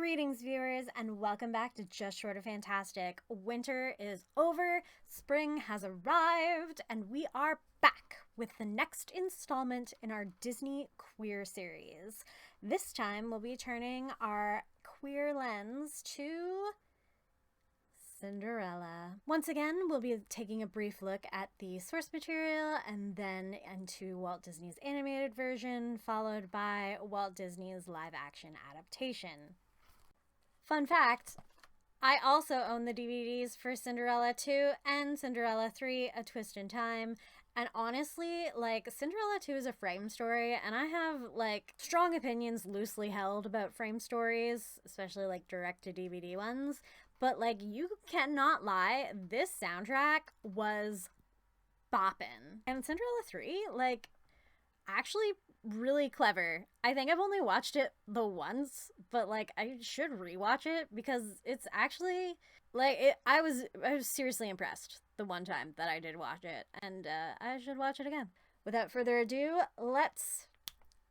Greetings, viewers, and welcome back to Just Short of Fantastic. Winter is over, spring has arrived, and we are back with the next installment in our Disney queer series. This time, we'll be turning our queer lens to Cinderella. Once again, we'll be taking a brief look at the source material and then into Walt Disney's animated version, followed by Walt Disney's live-action adaptation. Fun fact, I also own the DVDs for Cinderella 2 and Cinderella 3, A Twist in Time. And honestly, Cinderella 2 is a frame story, and I have, strong opinions loosely held about frame stories, especially, direct-to-DVD ones. But, you cannot lie, this soundtrack was boppin'. And Cinderella 3, actually really clever. I think I've only watched it the once, but I should rewatch it because it's actually I was seriously impressed the one time that I did watch it, and I should watch it again. Without further ado, let's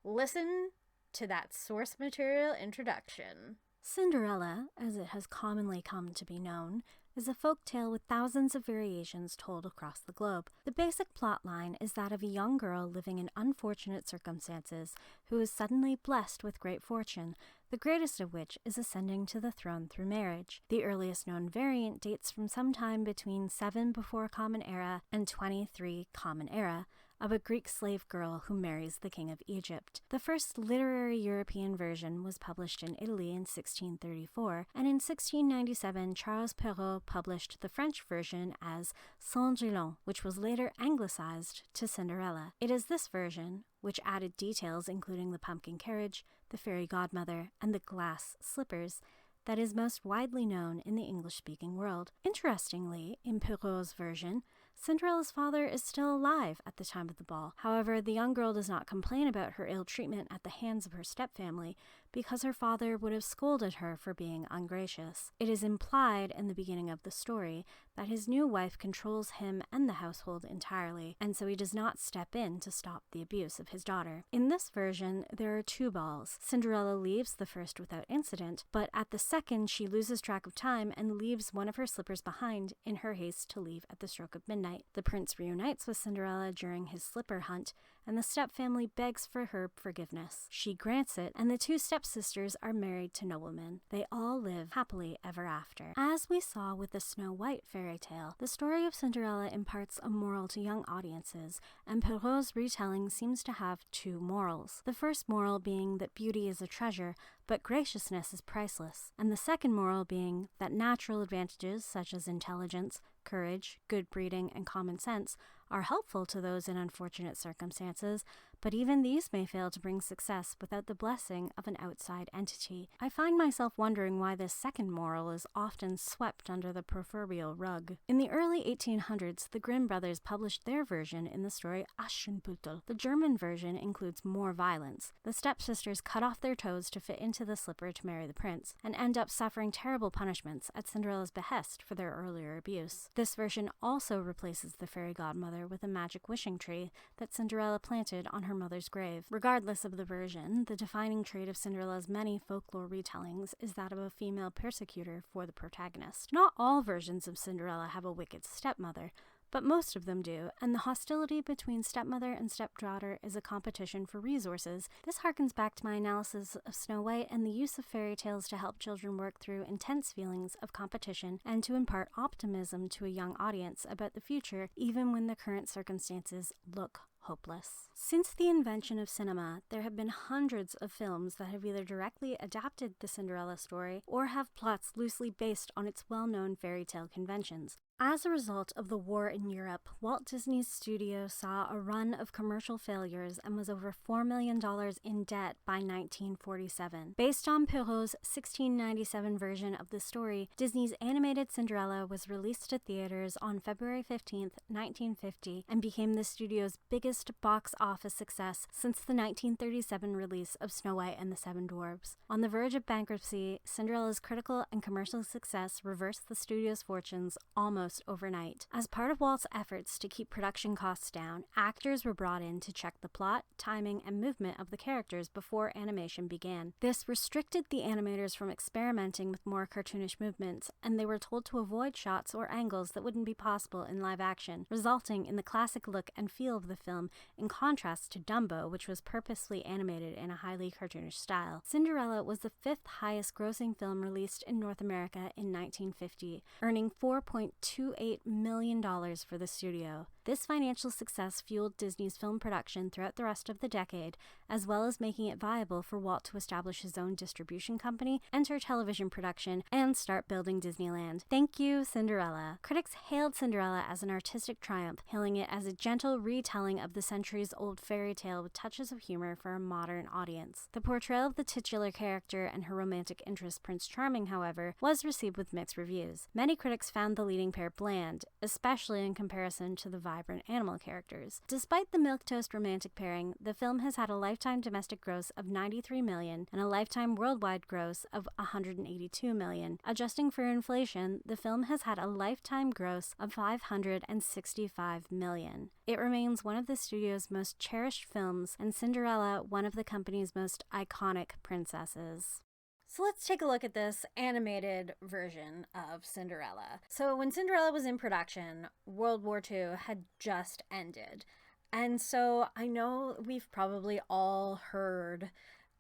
listen to that source material introduction. Cinderella, as it has commonly come to be known, is a folk tale with thousands of variations told across the globe. The basic plot line is that of a young girl living in unfortunate circumstances who is suddenly blessed with great fortune, the greatest of which is ascending to the throne through marriage. The earliest known variant dates from sometime between 7 before Common Era and 23 Common Era, of a Greek slave girl who marries the king of Egypt. The first literary European version was published in Italy in 1634, and in 1697 Charles Perrault published the French version as Cinderella, which was later anglicized to Cinderella. It is this version, which added details including the pumpkin carriage, the fairy godmother, and the glass slippers, that is most widely known in the English-speaking world. Interestingly, in Perrault's version, Cinderella's father is still alive at the time of the ball. However, the young girl does not complain about her ill treatment at the hands of her stepfamily because her father would have scolded her for being ungracious. It is implied in the beginning of the story that his new wife controls him and the household entirely, and so he does not step in to stop the abuse of his daughter. In this version, there are 2 balls. Cinderella leaves the first without incident, but at the second she loses track of time and leaves one of her slippers behind in her haste to leave at the stroke of midnight. The prince reunites with Cinderella during his slipper hunt, and the stepfamily begs for her forgiveness. She grants it, and the 2 stepsisters are married to noblemen. They all live happily ever after. As we saw with the Snow White fairy tale, the story of Cinderella imparts a moral to young audiences, and Perrault's retelling seems to have 2 morals. The first moral being that beauty is a treasure, but graciousness is priceless, and the second moral being that natural advantages such as intelligence, courage, good breeding, and common sense are helpful to those in unfortunate circumstances, but even these may fail to bring success without the blessing of an outside entity. I find myself wondering why this second moral is often swept under the proverbial rug. In the early 1800s, the Grimm brothers published their version in the story Aschenputtel. The German version includes more violence. The stepsisters cut off their toes to fit into the slipper to marry the prince, and end up suffering terrible punishments at Cinderella's behest for their earlier abuse. This version also replaces the fairy godmother with a magic wishing tree that Cinderella planted on her mother's grave. Regardless of the version, the defining trait of Cinderella's many folklore retellings is that of a female persecutor for the protagonist. Not all versions of Cinderella have a wicked stepmother, but most of them do, and the hostility between stepmother and stepdaughter is a competition for resources. This harkens back to my analysis of Snow White and the use of fairy tales to help children work through intense feelings of competition and to impart optimism to a young audience about the future, even when the current circumstances look hopeless. Since the invention of cinema, there have been hundreds of films that have either directly adapted the Cinderella story or have plots loosely based on its well-known fairy tale conventions. As a result of the war in Europe, Walt Disney's studio saw a run of commercial failures and was over $4 million in debt by 1947. Based on Perrault's 1697 version of the story, Disney's animated Cinderella was released to theaters on February 15, 1950, and became the studio's biggest box office success since the 1937 release of Snow White and the Seven Dwarfs. On the verge of bankruptcy, Cinderella's critical and commercial success reversed the studio's fortunes almost almost overnight. As part of Walt's efforts to keep production costs down, actors were brought in to check the plot, timing, and movement of the characters before animation began. This restricted the animators from experimenting with more cartoonish movements, and they were told to avoid shots or angles that wouldn't be possible in live action, resulting in the classic look and feel of the film, in contrast to Dumbo, which was purposefully animated in a highly cartoonish style. Cinderella was the fifth highest grossing film released in North America in 1950, earning $4.28 million for the studio. This financial success fueled Disney's film production throughout the rest of the decade, as well as making it viable for Walt to establish his own distribution company, enter television production, and start building Disneyland. Thank you, Cinderella. Critics hailed Cinderella as an artistic triumph, hailing it as a gentle retelling of the centuries-old fairy tale with touches of humor for a modern audience. The portrayal of the titular character and her romantic interest, Prince Charming, however, was received with mixed reviews. Many critics found the leading pair bland, especially in comparison to the vibrant animal characters. Despite the milquetoast romantic pairing, the film has had a lifetime domestic gross of $93 million and a lifetime worldwide gross of $182 million. Adjusting for inflation, the film has had a lifetime gross of $565 million. It remains one of the studio's most cherished films, and Cinderella one of the company's most iconic princesses. So let's take a look at this animated version of Cinderella. So when Cinderella was in production, World War II had just ended. And so I know we've probably all heard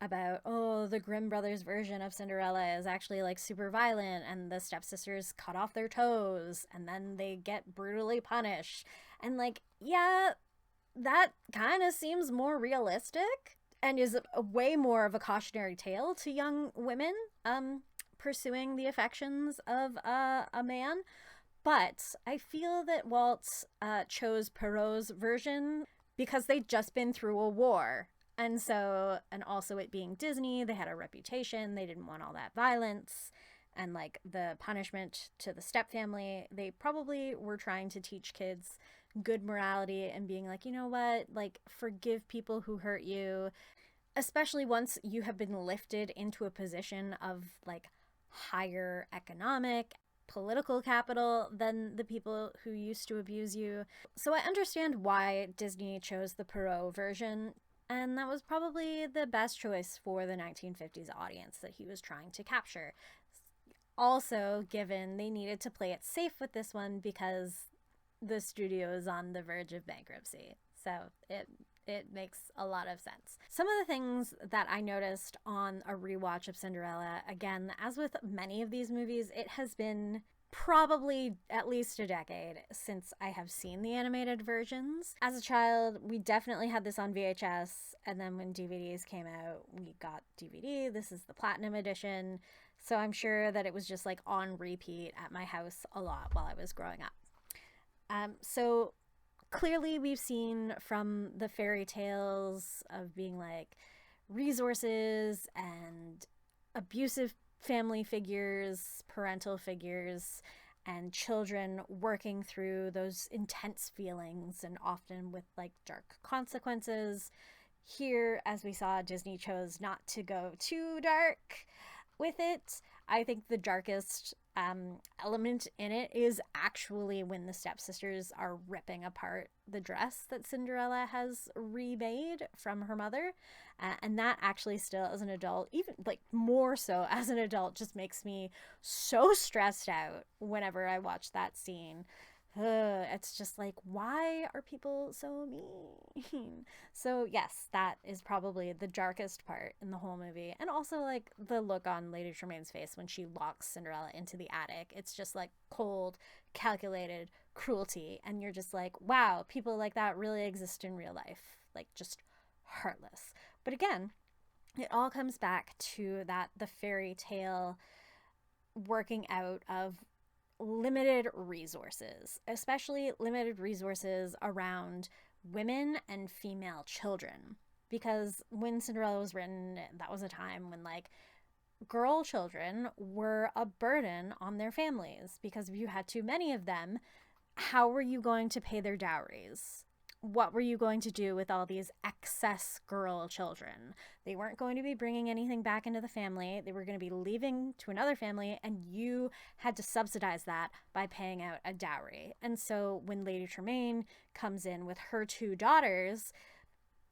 about, oh, the Grimm brothers version of Cinderella is actually like super violent and the stepsisters cut off their toes and then they get brutally punished. And like, yeah, that kind of seems more realistic and is a way more of a cautionary tale to young women pursuing the affections of a man. But I feel that Walt chose Perrault's version because they'd just been through a war. And so, and also it being Disney, they had a reputation. They didn't want all that violence and like the punishment to the stepfamily. They probably were trying to teach kids good morality and being like, you know what, like forgive people who hurt you, especially once you have been lifted into a position of like higher economic, political capital than the people who used to abuse you. So I understand why Disney chose the Perrault version, and that was probably the best choice for the 1950s audience that he was trying to capture. Also, given they needed to play it safe with this one because the studio is on the verge of bankruptcy. So it makes a lot of sense. Some of the things that I noticed on a rewatch of Cinderella, again, as with many of these movies, it has been probably at least a decade since I have seen the animated versions. As a child, we definitely had this on VHS, and then when DVDs came out, we got DVD. This is the Platinum Edition. So I'm sure that it was just like on repeat at my house a lot while I was growing up. So clearly we've seen from the fairy tales of being like resources and abusive family figures, parental figures, and children working through those intense feelings and often with like dark consequences. Here, as we saw, Disney chose not to go too dark with it. I think the darkest element in it is actually when the stepsisters are ripping apart the dress that Cinderella has remade from her mother. And that actually still as an adult, even like more so as an adult, just makes me so stressed out whenever I watch that scene. It's just like, why are people so mean? So yes, that is probably the darkest part in the whole movie. And also like the look on Lady Tremaine's face when she locks Cinderella into the attic. It's just like cold, calculated cruelty. And you're just like, wow, people like that really exist in real life. Like just heartless. But again, it all comes back to that the fairy tale working out of limited resources, especially limited resources around women and female children. Because when Cinderella was written, that was a time when like girl children were a burden on their families, because if you had too many of them, how were you going to pay their dowries? what were you going to do with all these excess girl children? They weren't going to be bringing anything back into the family. They were going to be leaving to another family, and you had to subsidize that by paying out a dowry. And so when Lady Tremaine comes in with her 2 daughters,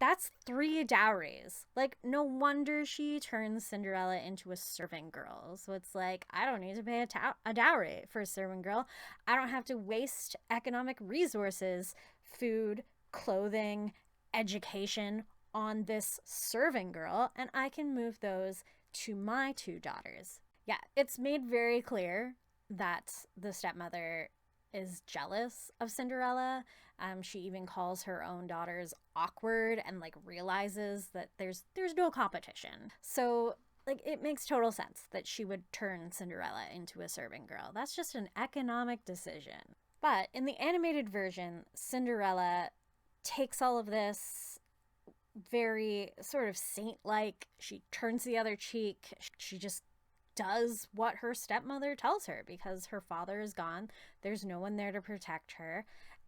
that's 3 dowries. Like, no wonder she turns Cinderella into a serving girl. So it's like, I don't need to pay a dowry for a serving girl. I don't have to waste economic resources, food, clothing, education on this serving girl, and I can move those to my 2 daughters. Yeah, it's made very clear that the stepmother is jealous of Cinderella. She even calls her own daughters awkward and like realizes that there's no competition. So like it makes total sense that she would turn Cinderella into a serving girl. That's just an economic decision. But in the animated version, Cinderella takes all of this very sort of saint-like. She turns the other cheek. She just does what her stepmother tells her because her father is gone. There's no one there to protect her.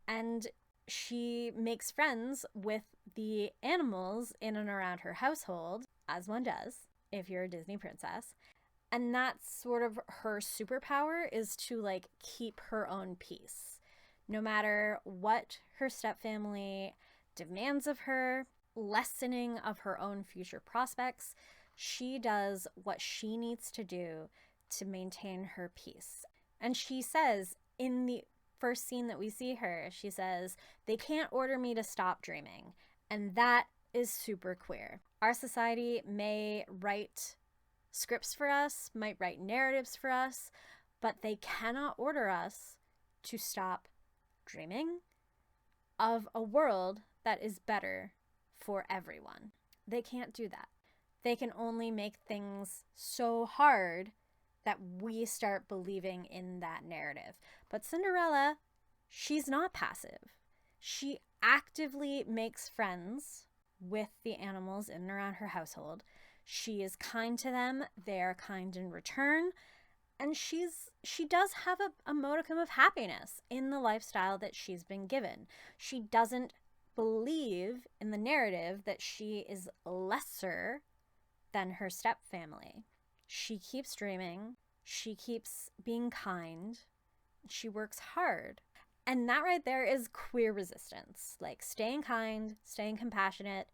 And she makes friends with the animals in and around her household, as one does if you're a Disney princess. And that's sort of her superpower, is to like keep her own peace. No matter what her stepfamily demands of her, lessening of her own future prospects, she does what she needs to do to maintain her peace. And she says in the first scene that we see her, she says, "They can't order me to stop dreaming." And that is super queer. Our society may write scripts for us, might write narratives for us, but they cannot order us to stop dreaming of a world that is better for everyone. They can't do that. They can only make things so hard that we start believing in that narrative. But Cinderella, she's not passive. She actively makes friends with the animals in and around her household. She is kind to them. They are kind in return. And she does have a modicum of happiness in the lifestyle that she's been given. She doesn't believe in the narrative that she is lesser than her stepfamily. She keeps dreaming. She keeps being kind. She works hard. And that right there is queer resistance. Like staying kind, staying compassionate,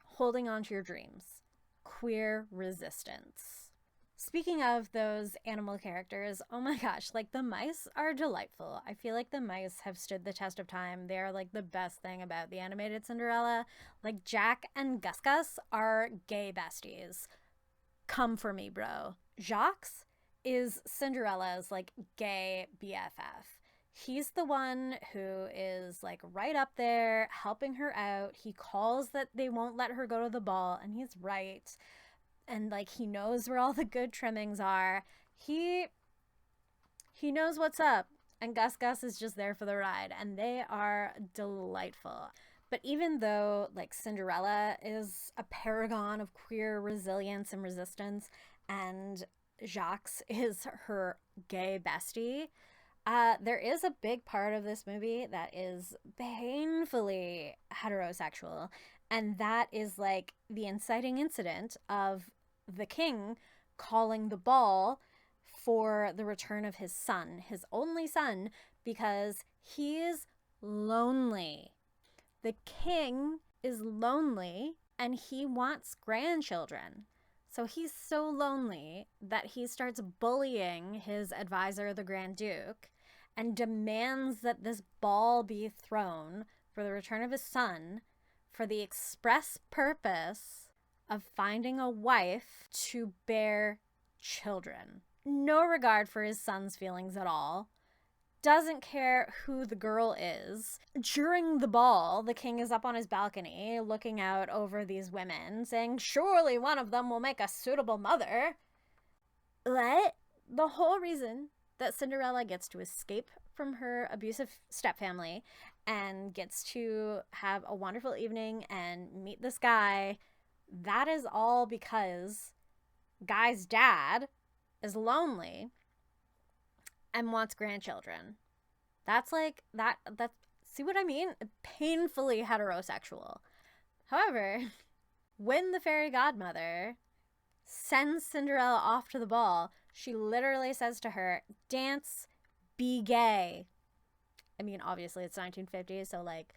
holding on to your dreams. Queer resistance. Speaking of those animal characters, oh my gosh, like the mice are delightful. I feel like the mice have stood the test of time. They're like the best thing about the animated Cinderella. Like Jack and Gus Gus are gay besties. Come for me, bro. Jacques is Cinderella's like gay BFF. He's the one who is like right up there helping her out. He calls that they won't let her go to the ball, and he's right. And like he knows where all the good trimmings are. He knows what's up. And Gus Gus is just there for the ride, and they are delightful. But even though like Cinderella is a paragon of queer resilience and resistance, and Jacques is her gay bestie, there is a big part of this movie that is painfully heterosexual, and that is like the inciting incident of the king calling the ball for the return of his son, his only son, because he is lonely. The king is lonely and he wants grandchildren. So he's so lonely that he starts bullying his advisor, the Grand Duke, and demands that this ball be thrown for the return of his son for the express purpose of finding a wife to bear children. No regard for his son's feelings at all. Doesn't care who the girl is. During the ball, the king is up on his balcony looking out over these women, saying, "Surely one of them will make a suitable mother." What? The whole reason that Cinderella gets to escape from her abusive stepfamily and gets to have a wonderful evening and meet this guy, that is all because Guy's dad is lonely and wants grandchildren. That's See what I mean? Painfully heterosexual. However, when the fairy godmother sends Cinderella off to the ball, she literally says to her, dance, be gay. I mean, obviously it's 1950, so like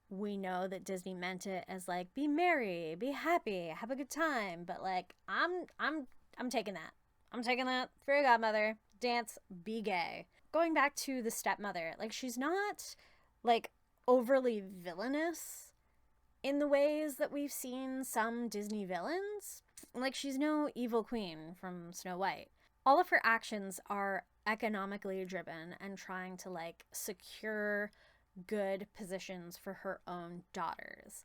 we know that Disney meant it as like be merry, be happy, have a good time, but like I'm taking that. I'm taking that. Fairy godmother, dance, be gay. Going back to the stepmother, like she's not like overly villainous in the ways that we've seen some Disney villains. Like she's no evil queen from Snow White. All of her actions are economically driven and trying to like secure good positions for her own daughters.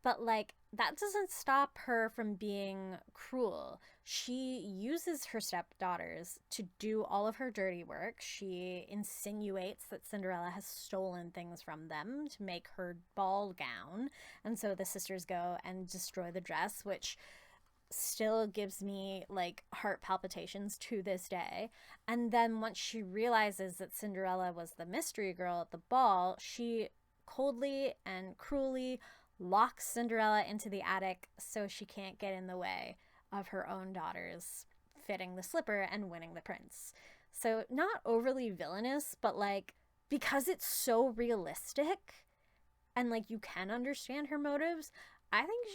But like that doesn't stop her from being cruel. She uses her stepdaughters to do all of her dirty work. She insinuates that Cinderella has stolen things from them to make her ball gown. And so the sisters go and destroy the dress, which still gives me like heart palpitations to this day. And then once she realizes that Cinderella was the mystery girl at the ball, she coldly and cruelly locks Cinderella into the attic so she can't get in the way of her own daughters fitting the slipper and winning the prince. So not overly villainous, but like because it's so realistic and like you can understand her motives, I think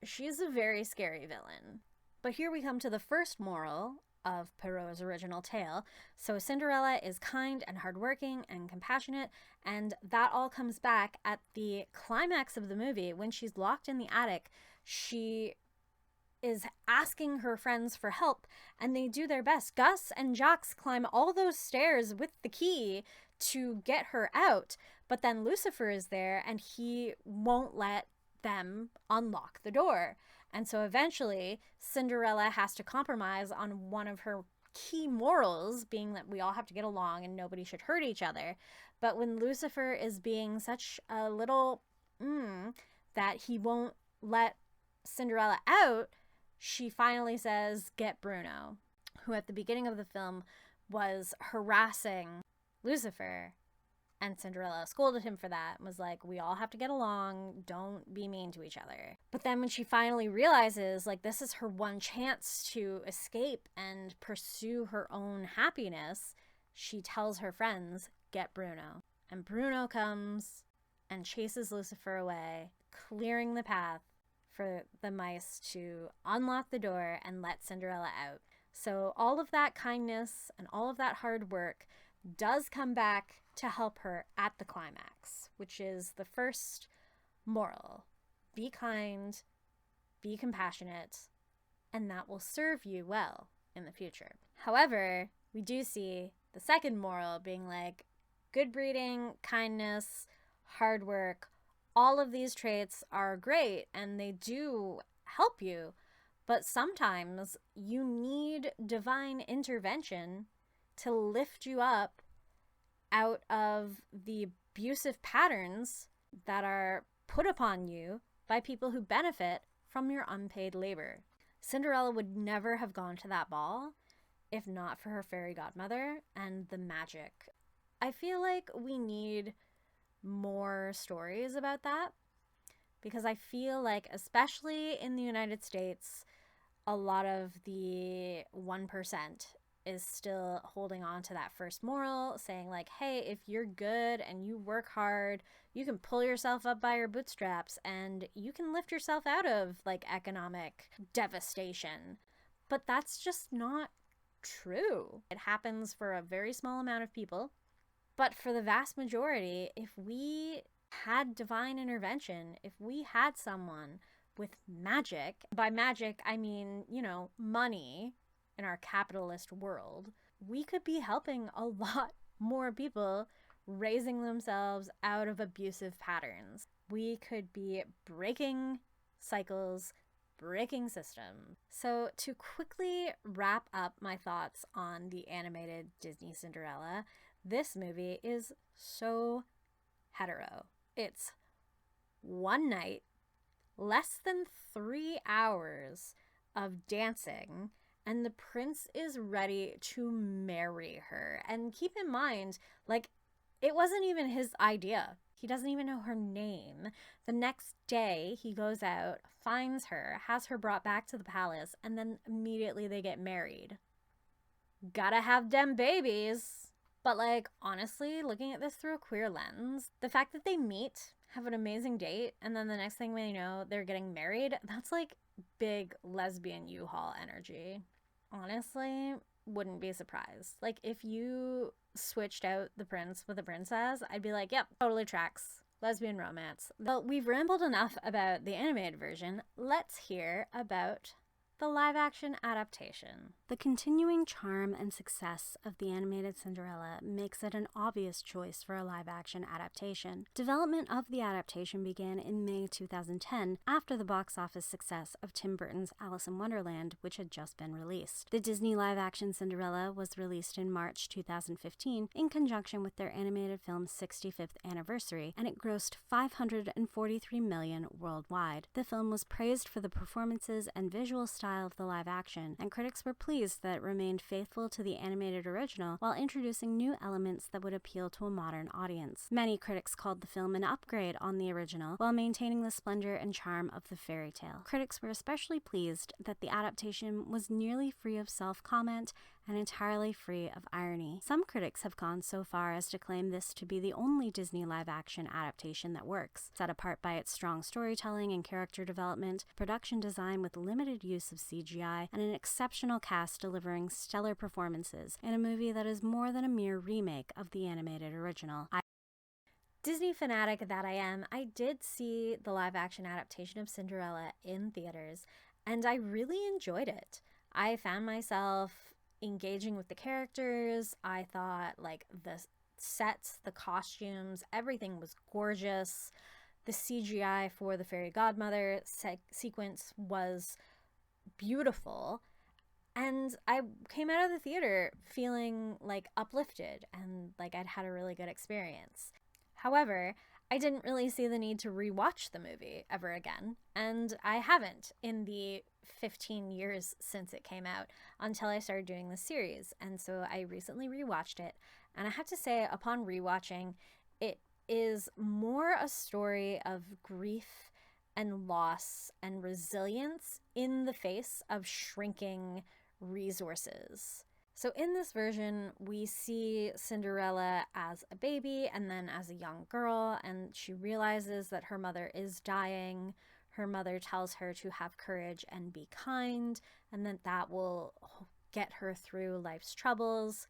she's a very scary villain. But here we come to the first moral of Perrault's original tale. So Cinderella is kind and hardworking and compassionate, and that all comes back at the climax of the movie when she's locked in the attic. She is asking her friends for help, and they do their best. Gus and Jacques climb all those stairs with the key to get her out, but then Lucifer is there, and he won't let them unlock the door. And so eventually Cinderella has to compromise on one of her key morals, being that we all have to get along and nobody should hurt each other. But when Lucifer is being such a little that he won't let Cinderella out, she finally says, get Bruno, who at the beginning of the film was harassing Lucifer. And Cinderella scolded him for that and was like, we all have to get along. Don't be mean to each other. But then when she finally realizes, like, this is her one chance to escape and pursue her own happiness, she tells her friends, get Bruno. And Bruno comes and chases Lucifer away, clearing the path for the mice to unlock the door and let Cinderella out. So all of that kindness and all of that hard work does come back to help her at the climax, which is the first moral. Be kind, be compassionate, and that will serve you well in the future. However, we do see the second moral being like good breeding, kindness, hard work. All of these traits are great and they do help you, but sometimes you need divine intervention to lift you up out of the abusive patterns that are put upon you by people who benefit from your unpaid labor. Cinderella would never have gone to that ball if not for her fairy godmother and the magic. I feel like we need more stories about that because I feel like, especially in the United States, a lot of the 1% is still holding on to that first moral, saying like, hey, if you're good and you work hard, you can pull yourself up by your bootstraps and you can lift yourself out of like economic devastation. But that's just not true. It happens for a very small amount of people. But for the vast majority, if we had divine intervention, if we had someone with magic, by magic I mean, money, in our capitalist world, we could be helping a lot more people raising themselves out of abusive patterns. We could be breaking cycles, breaking systems. So to quickly wrap up my thoughts on the animated Disney Cinderella, this movie is so hetero. It's one night, less than 3 hours of dancing, and the prince is ready to marry her. And keep in mind, like, It wasn't even his idea. He doesn't even know her name. The next day, he goes out, finds her, has her brought back to the palace, and then immediately they get married. Gotta have them babies. But, like, honestly, looking at this through a queer lens, the fact that they meet, have an amazing date, and then the next thing we know, they're getting married, that's like big lesbian U-Haul energy. Honestly, wouldn't be surprised. Like, if you switched out the prince with the princess, I'd be like, yep, totally tracks. Lesbian romance. Well, we've rambled enough about the animated version. Let's hear about the live-action adaptation. The continuing charm and success of the animated Cinderella makes it an obvious choice for a live-action adaptation. Development of the adaptation began in May 2010 after the box office success of Tim Burton's Alice in Wonderland, which had just been released. The Disney live-action Cinderella was released in March 2015 in conjunction with their animated film's 65th anniversary, and it grossed $543 million worldwide. The film was praised for the performances and visual style of the live action, and critics were pleased that it remained faithful to the animated original while introducing new elements that would appeal to a modern audience. Many critics called the film an upgrade on the original while maintaining the splendor and charm of the fairy tale. Critics were especially pleased that the adaptation was nearly free of self-comment and entirely free of irony. Some critics have gone so far as to claim this to be the only Disney live-action adaptation that works, set apart by its strong storytelling and character development, production design with limited use of CGI, and an exceptional cast delivering stellar performances in a movie that is more than a mere remake of the animated original. Disney fanatic that I am, I did see the live-action adaptation of Cinderella in theaters, and I really enjoyed it. I found myself engaging with the characters. I thought, like, the sets, the costumes, everything was gorgeous. The CGI for the fairy godmother sequence was beautiful. And I came out of the theater feeling, like, uplifted and like I'd had a really good experience. However, I didn't really see the need to rewatch the movie ever again, and I haven't in the 15 years since it came out until I started doing the series. And so I recently rewatched it, and I have to say, upon rewatching, it is more a story of grief and loss and resilience in the face of shrinking resources. So in this version, we see Cinderella as a baby and then as a young girl, and she realizes that her mother is dying. Her mother tells her to have courage and be kind, and that will get her through life's troubles.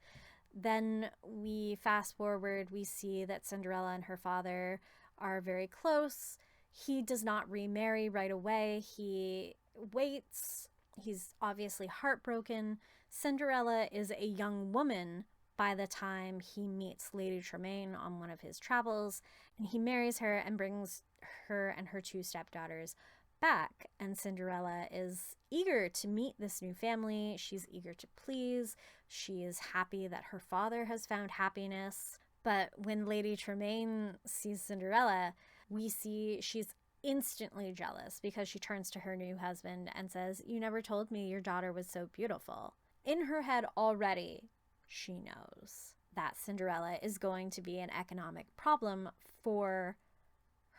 Then we fast forward, we see that Cinderella and her father are very close. He does not remarry right away. He waits. He's obviously heartbroken. Cinderella is a young woman by the time he meets Lady Tremaine on one of his travels, and he marries her and brings her and her two stepdaughters back. And Cinderella is eager to meet this new family. She's eager to please. She is happy that her father has found happiness. But when Lady Tremaine sees Cinderella, we see she's instantly jealous because she turns to her new husband and says, "You never told me your daughter was so beautiful." In her head already, she knows that Cinderella is going to be an economic problem for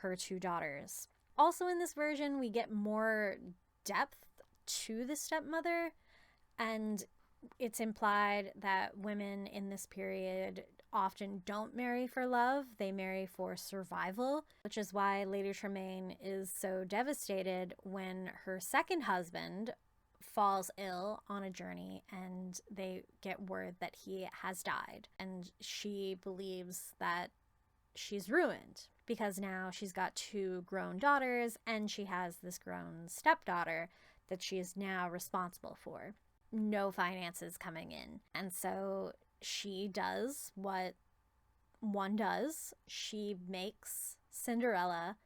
her two daughters. Also in this version, we get more depth to the stepmother, and it's implied that women in this period often don't marry for love, they marry for survival, which is why Lady Tremaine is so devastated when her second husband falls ill on a journey and they get word that he has died. And she believes that she's ruined because now she's got two grown daughters and she has this grown stepdaughter that she is now responsible for. No finances coming in. And so she does what one does. She makes Cinderella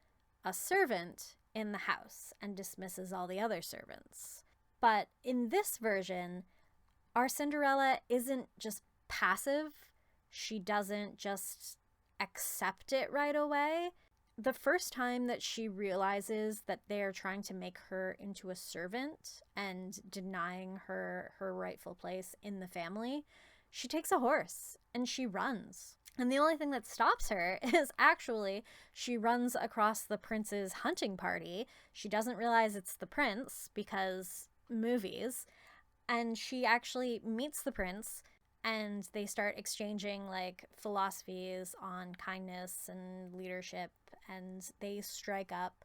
a servant in the house and dismisses all the other servants. But in this version, our Cinderella isn't just passive. She doesn't just accept it right away. The first time that she realizes that they're trying to make her into a servant and denying her rightful place in the family, she takes a horse and she runs. And the only thing that stops her is actually she runs across the prince's hunting party. She doesn't realize it's the prince because movies. And she actually meets the prince and they start exchanging like philosophies on kindness and leadership, and they strike up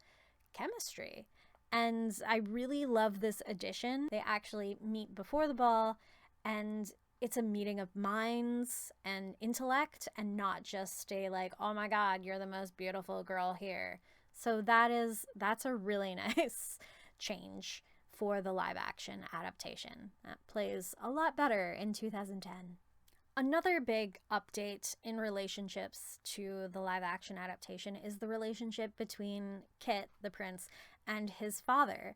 chemistry. And I really love this addition. They actually meet before the ball, and it's a meeting of minds and intellect, and not just a like, oh my god, you're the most beautiful girl here. So that's a really nice change for the live action adaptation. That plays a lot better in 2010. Another big update in relationships to the live action adaptation is the relationship between Kit, the prince, and his father.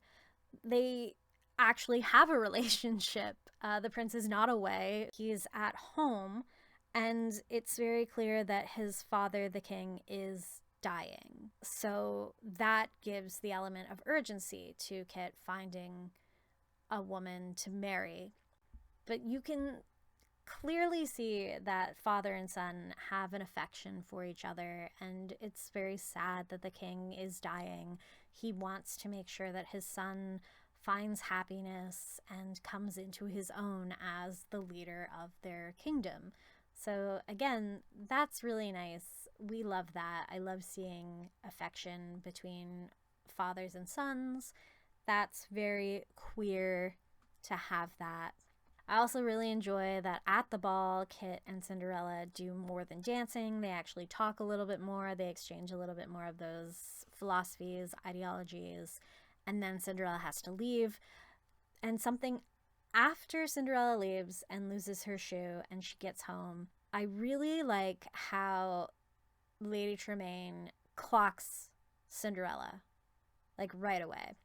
They actually have a relationship. The prince is not away, he's at home, and it's very clear that his father, the king, is dying. So that gives the element of urgency to Kit finding a woman to marry. But you can clearly see that father and son have an affection for each other, and it's very sad that the king is dying. He wants to make sure that his son finds happiness and comes into his own as the leader of their kingdom. So again, that's really nice. We love that. I love seeing affection between fathers and sons. That's very queer to have that. I also really enjoy that at the ball, Kit and Cinderella do more than dancing. They actually talk a little bit more. They exchange a little bit more of those philosophies, ideologies, and then Cinderella has to leave. And something after Cinderella leaves and loses her shoe and she gets home, I really like how Lady Tremaine clocks Cinderella, like right away.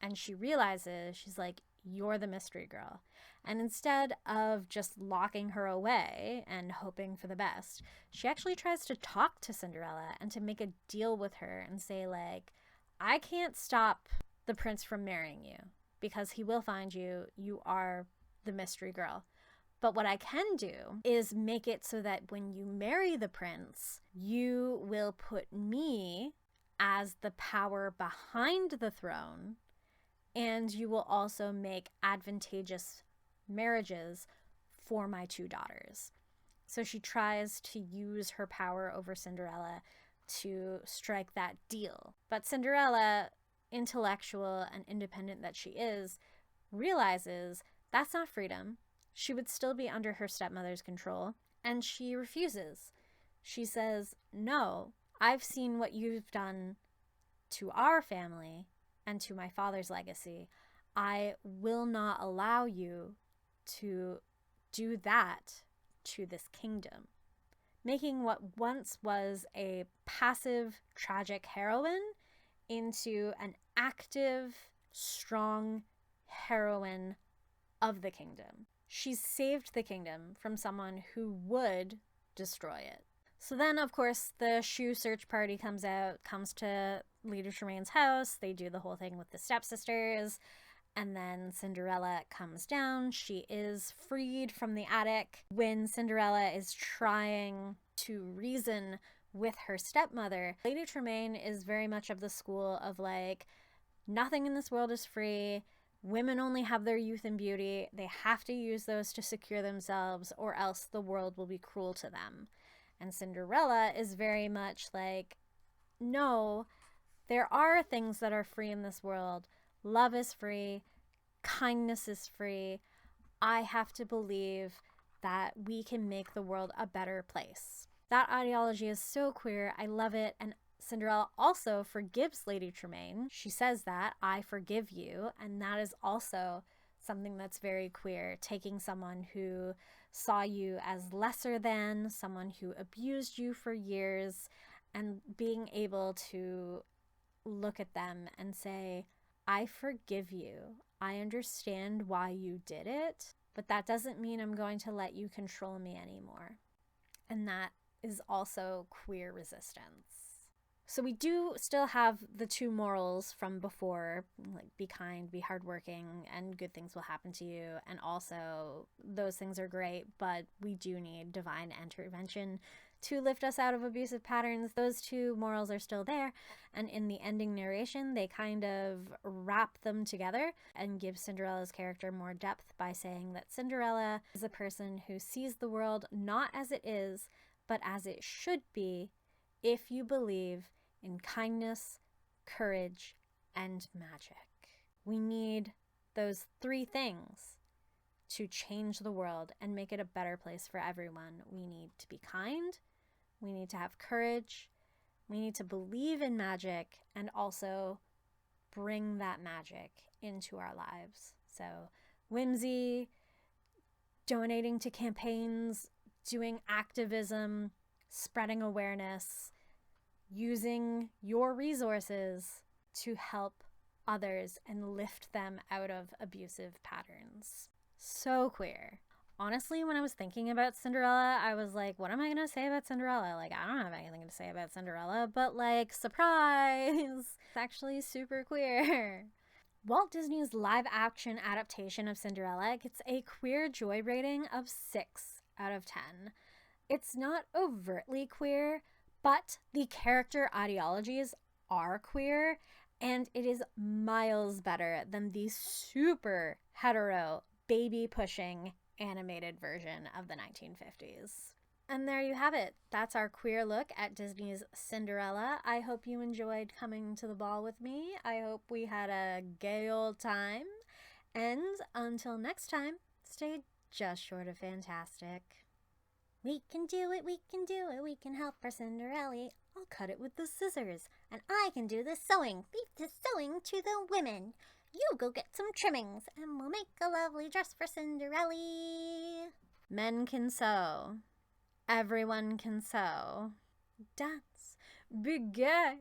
And she realizes, she's like, you're the mystery girl. And instead of just locking her away and hoping for the best, she actually tries to talk to Cinderella and to make a deal with her and say, like, I can't stop the prince from marrying you because he will find you. You are the mystery girl. But what I can do is make it so that when you marry the prince, you will put me as the power behind the throne, and you will also make advantageous marriages for my two daughters. So she tries to use her power over Cinderella to strike that deal. But Cinderella, intellectual and independent that she is, realizes that's not freedom. She would still be under her stepmother's control, and she refuses. She says, no, I've seen what you've done to our family and to my father's legacy. I will not allow you to do that to this kingdom. Making what once was a passive, tragic heroine into an active, strong heroine of the kingdom. She's saved the kingdom from someone who would destroy it. So then, of course, the shoe search party comes to Lady Tremaine's house. They do the whole thing with the stepsisters. And then Cinderella comes down. She is freed from the attic. When Cinderella is trying to reason with her stepmother, Lady Tremaine is very much of the school of like, nothing in this world is free. Women only have their youth and beauty. They have to use those to secure themselves, or else the world will be cruel to them. And Cinderella is very much like, no, there are things that are free in this world. Love is free. Kindness is free. I have to believe that we can make the world a better place. That ideology is so queer. I love it. And Cinderella also forgives Lady Tremaine. She says that, I forgive you. And that is also something that's very queer. Taking someone who saw you as lesser than, someone who abused you for years, and being able to look at them and say, I forgive you. I understand why you did it, but that doesn't mean I'm going to let you control me anymore. And that is also queer resistance. So we do still have the two morals from before, like be kind, be hardworking, and good things will happen to you. And also, those things are great, but we do need divine intervention to lift us out of abusive patterns. Those two morals are still there. And in the ending narration, they kind of wrap them together and give Cinderella's character more depth by saying that Cinderella is a person who sees the world not as it is, but as it should be if you believe in kindness, courage, and magic. We need those three things to change the world and make it a better place for everyone. We need to be kind, we need to have courage, we need to believe in magic, and also bring that magic into our lives. So, whimsy, donating to campaigns, doing activism, spreading awareness, using your resources to help others and lift them out of abusive patterns. So queer. Honestly, when I was thinking about Cinderella, I was like, what am I going to say about Cinderella? Like, I don't have anything to say about Cinderella, but like, surprise! It's actually super queer. Walt Disney's live-action adaptation of Cinderella gets a queer joy rating of 6 out of 10. It's not overtly queer, but the character ideologies are queer, and it is miles better than the super hetero, baby-pushing animated version of the 1950s. And there you have it. That's our queer look at Disney's Cinderella. I hope you enjoyed coming to the ball with me. I hope we had a gay old time. And until next time, stay just short of fantastic. We can do it, we can do it, we can help our Cinderella. I'll cut it with the scissors, and I can do the sewing. Leave the sewing to the women. You go get some trimmings, and we'll make a lovely dress for Cinderella. Men can sew. Everyone can sew. Dance. Be gay.